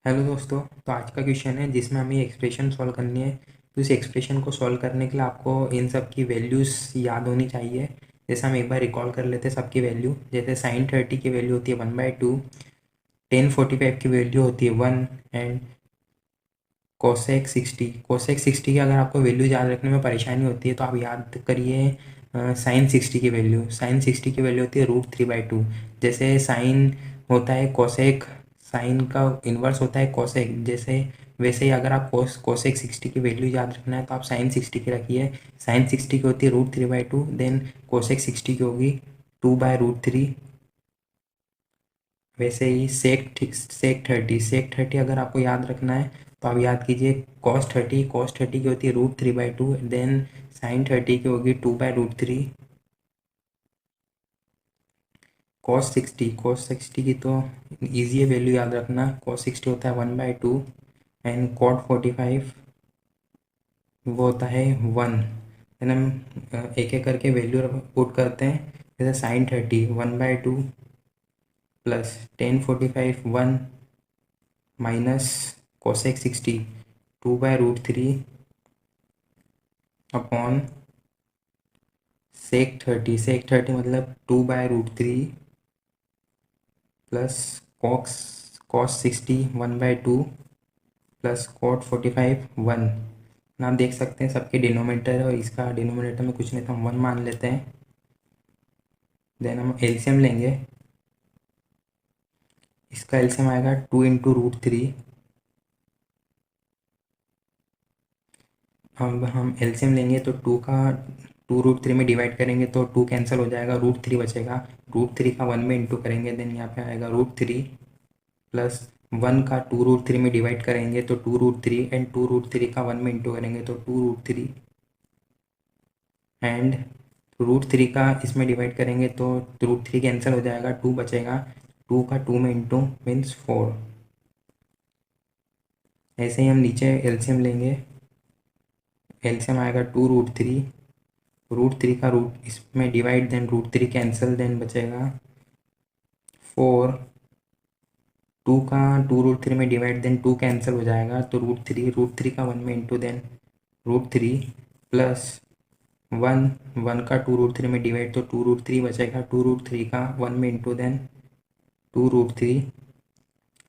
Hello दोस्तों। तो आज का क्वेश्चन है जिसमें हमें एक्सप्रेशन सॉल्व करनी है। तो इस एक्सप्रेशन को सॉल्व करने के लिए आपको इन सब की वैल्यूज़ याद होनी चाहिए। जैसे हम एक बार रिकॉल कर लेते हैं सबकी वैल्यू। जैसे sin 30 की वैल्यू होती है 1/2, tan 45 की वैल्यू होती है 1 एंड cosec 60 की अगर आपको वैल्यू याद रखने में परेशानी होती है तो आप याद करिए sin 60 की वैल्यू। sin 60 की वैल्यू होती है √3/2। जैसे साइन होता है कोसेक, साइन का इन्वर्स होता है कोसेक। जैसे वैसे ही अगर आप कोसेक 60 की वैल्यू याद रखना है तो आप sin 60 की रखिए। sin 60 की होती है √3/2, देन कोसेक 60 की होगी 2/√3। वैसे ही सेक 30 अगर आपको याद रखना है तो आप याद कीजिए cos 30 की होती है √3/2, देन sin 30 की होगी 2/√3। cos 60 की तो ईजी है वैल्यू याद रखना। cos 60 होता है 1/2 एंड cot 45 वो होता है 1। देन हम एक एक करके वैल्यू पुट करते हैं। जैसे sin 30 1/2 plus tan 45 1 minus cosec 60 2/√3 upon sec 30 मतलब 2/√3 प्लस cos 60 1/2 प्लस cot 45 1। आप देख सकते हैं सबके डिनोमिनेटर है और इसका डिनोमिनेटर में कुछ नहीं तो हम 1 मान लेते हैं। देन हम एलसीएम लेंगे। इसका एलसीएम आएगा 2 इंटू √3। हम एलसीएम लेंगे तो 2 में डिवाइड करेंगे तो 2 कैंसिल हो जाएगा, √3 बचेगा। √3 का 1 में इंटू करेंगे, देन यहाँ पे आएगा √3 प्लस 1 का 2 √3 में डिवाइड करेंगे तो 2 √3 एंड 2 √3 का 1 में इंटू करेंगे तो 2 √3 एंड √3 का इसमें डिवाइड करेंगे तो √3 कैंसिल हो जाएगा, 2 बचेगा। 2 का 2 में इंटू मीन्स 4। ऐसे ही हम नीचे एलसीएम लेंगे। एलसीएम आएगा 2 √3, √3 का रूट इसमें डिवाइड, देन √3 कैंसिल, देन बचेगा 4। 2 का 2 √3 में डिवाइड, देन 2 कैंसिल हो जाएगा तो √3 का 1 में इंटू, देन √3 प्लस 1 का 2 √3 में डिवाइड तो 2 √3 बचेगा। 2 √3 का 1 में इंटू, देन 2 √3।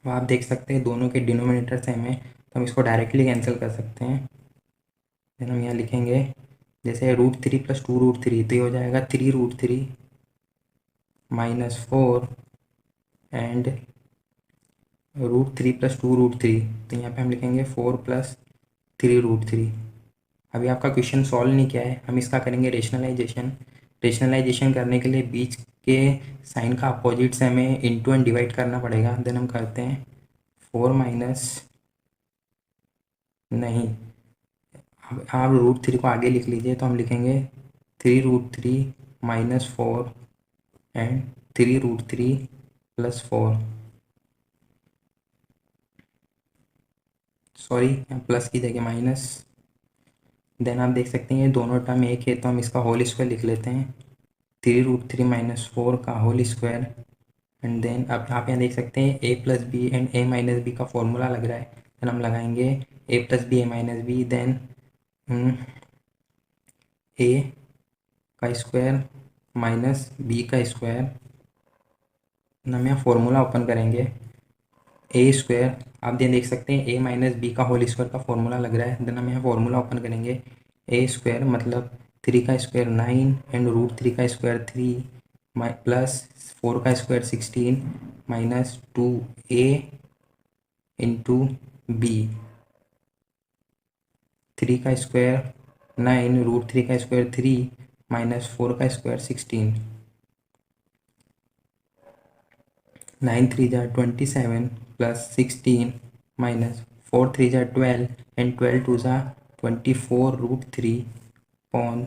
आप देख सकते हैं दोनों के डिनोमिनेटर सेम है तो हम इसको डायरेक्टली कैंसिल कर सकते हैं। देन हम यहाँ लिखेंगे जैसे √3 प्लस 2 √3 तो ये हो जाएगा 3 √3 -4 एंड √3 प्लस 2 √3 तो यहाँ पे हम लिखेंगे 4 प्लस 3 √3। अभी आपका क्वेश्चन सॉल्व नहीं किया है, हम इसका करेंगे रेशनलाइजेशन। रेशनलाइजेशन करने के लिए बीच के साइन का अपोजिट से हमें इंटू एंड डिवाइड करना पड़ेगा। देन हम करते हैं 4 माइनस, नहीं, आप √3 को आगे लिख लीजिए तो हम लिखेंगे 3 √3 -4 एंड 3 √3 प्लस 4। सॉरी, प्लस की जगह माइनस। देन आप देख सकते हैं ये दोनों टर्म एक है तो हम इसका होल स्क्वायर लिख लेते हैं। 3 √3 -4 का होल स्क्वायर एंड देन अब आप यहाँ देख सकते हैं a+b एंड a-b का फॉर्मूला लग रहा है। देन हम लगाएंगे a+b a-b, देन a का स्क्वायर माइनस b का स्क्वायर। हम यहाँ फॉर्मूला ओपन करेंगे ए स्क्वायर। आप देख सकते हैं a-b का होल स्क्वायर का फॉर्मूला लग रहा है। देन हम यहाँ फॉर्मूला ओपन करेंगे ए स्क्वायर मतलब 3 का स्क्वायर 9 एंड √3 का स्क्वायर 3 प्लस 4 का square 16 minus 2a into B. 3 का स्क्वायर 9 √3 का स्क्वायर 3 माइनस 4 का स्क्वायर 16। 9 3 जा 27 प्लस 16 माइनस 4 3 जा 12 एंड 12 2 जा 24 √3 पॉन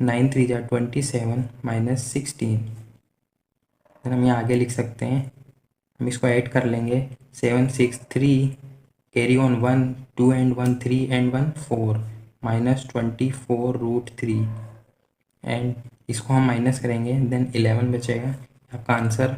9 3 जा 27 माइनस 16। फिर हम यहाँ आगे लिख सकते हैं, हम इसको ऐड कर लेंगे 7 6 3 carry on 1 2 and 1 3 and 1 4 minus 24 √3 and इसको हम माइनस करेंगे देन 11 बचेगा। आपका आंसर